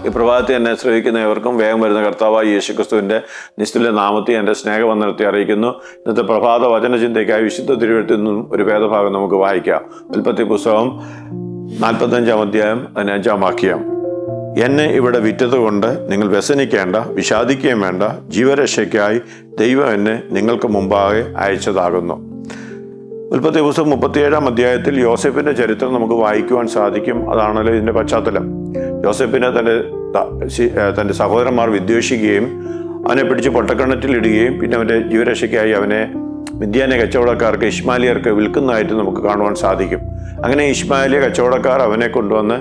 ഈ പ്രഭാതത്തിൽ എന്നെ ശ്രമിക്കുന്നവർക്കും വേഗം വരുന്ന കർത്താവായ യേശുക്രിസ്തുവിൻ്റെ നിശ്ചല നാമത്തിൽ എൻ്റെ സ്നേഹവന്ദനത്തെ അറിയിക്കുന്നു. ഇന്നത്തെ പ്രഭാത വചനചിന്തയ്ക്കായി വിശുദ്ധ തിരുവെഴുത്തിൽ നിന്നും ഒരു വേദഭാഗം നമുക്ക് വായിക്കാം. ഉൽപ്പത്തി പുസ്തകം 45-ാം അധ്യായം 15-ാം വാക്യം. എന്നെ ഇവിടെ വിറ്റതുകൊണ്ട് നിങ്ങൾ വ്യസനിക്കേണ്ട, വിഷാദിക്കുകയും വേണ്ട. ജീവരക്ഷയ്ക്കായി ദൈവം എന്നെ നിങ്ങൾക്ക് മുമ്പാകെ അയച്ചതാകുന്നു. ഉൽപ്പത്തി പുസ്തകം 37-ാം അധ്യായത്തിൽ യോസേഫിൻ്റെ ചരിത്രം നമുക്ക് വായിക്കുവാൻ സാധിക്കും. അതാണല്ലോ ഇതിൻ്റെ പശ്ചാത്തലം. യോസേഫിനെ തൻ്റെ സഹോദരന്മാർ വിദ്വേഷിക്കുകയും അവനെ പിടിച്ച് പൊട്ടക്കിണറ്റിലിടുകയും പിന്നെ അവൻ്റെ ജീവരക്ഷയ്ക്കായി അവനെ മിദ്യാന്യ കച്ചവടക്കാർക്ക്, ഇശ്മാലിയർക്ക് വിൽക്കുന്നതായിട്ട് നമുക്ക് കാണുവാൻ സാധിക്കും. അങ്ങനെ ഇശ്മാലിയ കച്ചവടക്കാർ അവനെ കൊണ്ടുവന്ന്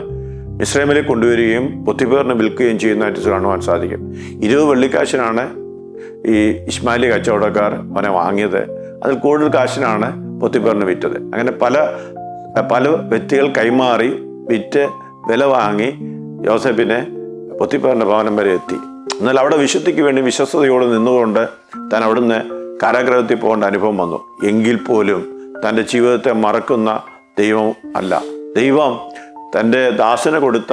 മിസ്രൈമിലേക്ക് കൊണ്ടുവരികയും പൊത്തിഫേറിന് വിൽക്കുകയും ചെയ്യുന്നതായിട്ട് കാണുവാൻ സാധിക്കും. 20 വെള്ളിക്കാശിനാണ് ഈ ഇശ്മാലിയ കച്ചവടക്കാർ അവനെ വാങ്ങിയത്. അതിൽ കൂടുതൽ കാശിനാണ് പൊത്തിഫേറിന് വിറ്റത്. അങ്ങനെ പല വ്യക്തികൾ കൈമാറി വിറ്റ് വില വാങ്ങി യോസേഫിനെ പൊത്തിഫേറിൻ്റെ ഭവനം വരെ എത്തി. എന്നാൽ അവിടെ വിശുദ്ധിക്ക് വേണ്ടി വിശ്വസ്തയോടെ നിന്നുകൊണ്ട് താൻ അവിടുന്ന് കാരാഗ്രഹത്തിൽ പോകേണ്ട അനുഭവം വന്നു. എങ്കിൽ പോലും തൻ്റെ ജീവിതത്തെ മറക്കുന്ന ദൈവം അല്ല. ദൈവം തൻ്റെ ദാസന് കൊടുത്ത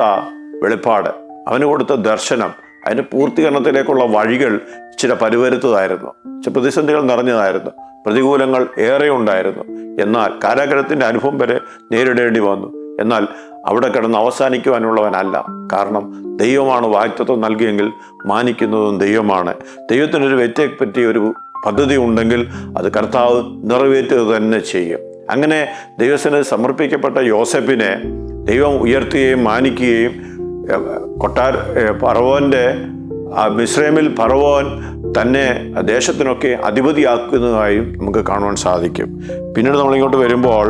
വെളിപ്പാട്, അവന് കൊടുത്ത ദർശനം, അതിൻ്റെ പൂർത്തീകരണത്തിലേക്കുള്ള വഴികൾ ഇച്ചിരി പരുവരുത്തതായിരുന്നു, ഇച്ചിരി പ്രതിസന്ധികൾ നിറഞ്ഞതായിരുന്നു, പ്രതികൂലങ്ങൾ ഏറെ ഉണ്ടായിരുന്നു. എന്നാൽ കാരാഗ്രഹത്തിൻ്റെ അനുഭവം വരെ നേരിടേണ്ടി വന്നു. എന്നാൽ അവിടെ കിടന്ന് അവസാനിക്കുവാനുള്ളവനല്ല. കാരണം ദൈവമാണ് വാഗ്ദത്തം നൽകിയെങ്കിൽ മാനിക്കുന്നതും ദൈവമാണ്. ദൈവത്തിനൊരു വ്യക്തിയെപ്പറ്റി ഒരു പദ്ധതി ഉണ്ടെങ്കിൽ അത് കർത്താവ് നിറവേറ്റുക തന്നെ ചെയ്യും. അങ്ങനെ ദൈവത്തിന് സമർപ്പിക്കപ്പെട്ട യോസേഫിനെ ദൈവം ഉയർത്തുകയും മാനിക്കുകയും ഫറവോൻ്റെ മിസ്രൈമിൽ ഫറവോൻ തന്നെ ദേശത്തിനൊക്കെ അധിപതിയാക്കുന്നതായും നമുക്ക് കാണുവാൻ സാധിക്കും. പിന്നീട് നമ്മളിങ്ങോട്ട് വരുമ്പോൾ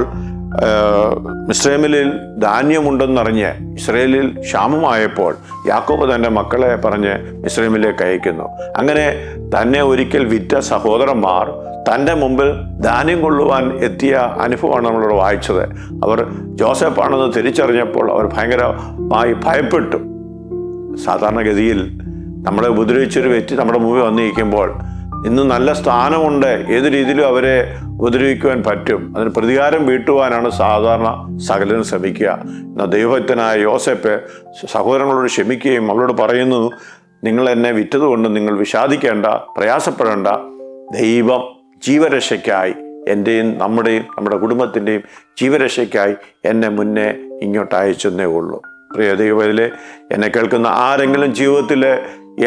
മിസ്രൈമിൽ ധാന്യമുണ്ടെന്നറിഞ്ഞ് ഇസ്രയേലിൽ ക്ഷാമമായപ്പോൾ യാക്കോബ് തൻ്റെ മക്കളെ പറഞ്ഞ് മിസ്രൈമിലേക്ക് അയക്കുന്നു. അങ്ങനെ തന്നെ ഒരിക്കൽ വിറ്റ സഹോദരന്മാർ തൻ്റെ മുമ്പിൽ ധാന്യം കൊള്ളുവാൻ എത്തിയ അനുഭവമാണ് നമ്മളിവിടെ വായിച്ചത്. അവർ ജോസഫാണെന്ന് തിരിച്ചറിഞ്ഞപ്പോൾ അവർ ഭയങ്കരമായി ഭയപ്പെട്ടു. സാധാരണഗതിയിൽ നമ്മളെ ഉപദ്രവിച്ചൊരു വ്യക്തി നമ്മുടെ മുമ്പിൽ വന്നിരിക്കുമ്പോൾ ഇന്ന് നല്ല സ്ഥാനമുണ്ട്, ഏത് രീതിയിലും അവരെ ഉപദ്രവിക്കുവാൻ പറ്റും, അതിന് പ്രതികാരം വീട്ടുവാനാണ് സാധാരണ സകലനും ശ്രമിക്കുക. എന്നാൽ ദൈവഭക്തനായ യോസേഫ് സഹോദരങ്ങളോട് ക്ഷമിക്കുകയും അവരോട് പറയുന്നു, നിങ്ങൾ എന്നെ വിറ്റതുകൊണ്ട് നിങ്ങൾ വിഷാദിക്കേണ്ട, പ്രയാസപ്പെടേണ്ട. ദൈവം ജീവരക്ഷയ്ക്കായി എൻ്റെയും നമ്മുടെ കുടുംബത്തിൻ്റെയും ജീവരക്ഷയ്ക്കായി എന്നെ മുന്നേ ഇങ്ങോട്ട് അയച്ചെന്നേ ഉള്ളൂ. പ്രിയ ദൈവത്തിലെ എന്നെ കേൾക്കുന്ന ആരെങ്കിലും ജീവിതത്തിലെ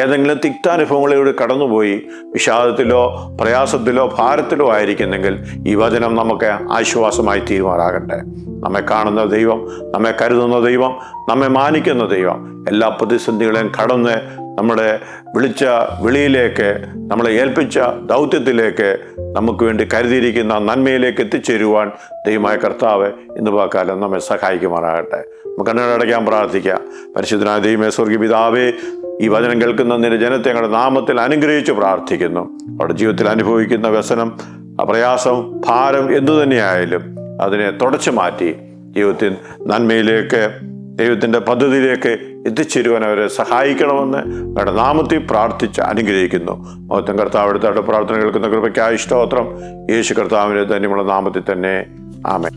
ഏതെങ്കിലും തിക്താനുഭവങ്ങളിലൂടെ കടന്നുപോയി വിഷാദത്തിലോ പ്രയാസത്തിലോ ഭാരത്തിലോ ആയിരിക്കുന്നെങ്കിൽ ഈ വചനം നമുക്ക് ആശ്വാസമായി തീരുമാറാകട്ടെ. നമ്മെ കാണുന്ന ദൈവം, നമ്മെ കരുതുന്ന ദൈവം, നമ്മെ മാനിക്കുന്ന ദൈവം എല്ലാ പ്രതിസന്ധികളെയും കടന്ന് നമ്മുടെ വിളിച്ച വിളിയിലേക്ക്, നമ്മളെ ഏൽപ്പിച്ച ദൗത്യത്തിലേക്ക് നമുക്ക് വേണ്ടി കരുതിയിരിക്കുന്ന നന്മയിലേക്ക് എത്തിച്ചേരുവാൻ ദൈവമായ കർത്താവ് ഇന്ന് പകൽക്കാലം നമ്മെ സഹായിക്കുമാറാകട്ടെ. നമുക്ക് കണ്ണടയ്ക്കാൻ പ്രാർത്ഥിക്കാം. പരിശുദ്ധനായ ദൈവമേ, സ്വർഗീയ പിതാവേ, ഈ വചനം കേൾക്കുന്ന നിന്റെ ജനത്തെ ഞങ്ങളുടെ നാമത്തിൽ അനുഗ്രഹിച്ച് പ്രാർത്ഥിക്കുന്നു. അവരുടെ ജീവിതത്തിൽ അനുഭവിക്കുന്ന വ്യസനം, പ്രയാസം, ഭാരം എന്തു തന്നെയായാലും അതിനെ തുടച്ചു മാറ്റി ജീവിതത്തിൽ നന്മയിലേക്ക്, ദൈവത്തിൻ്റെ പദ്ധതിയിലേക്ക് എത്തിച്ചേരുവാൻ അവരെ സഹായിക്കണമെന്ന് അവരുടെ നാമത്തിൽ പ്രാർത്ഥിച്ച് അനുഗ്രഹിക്കുന്നു. മഹത്വം കർത്താവ് എടുത്ത പ്രാർത്ഥന കേൾക്കുന്ന കൃപയ്ക്കായി സ്തോത്രം. യേശു കർത്താവിൻ്റെ ധന്യമുള്ള നാമത്തിൽ തന്നെ. ആമേൻ.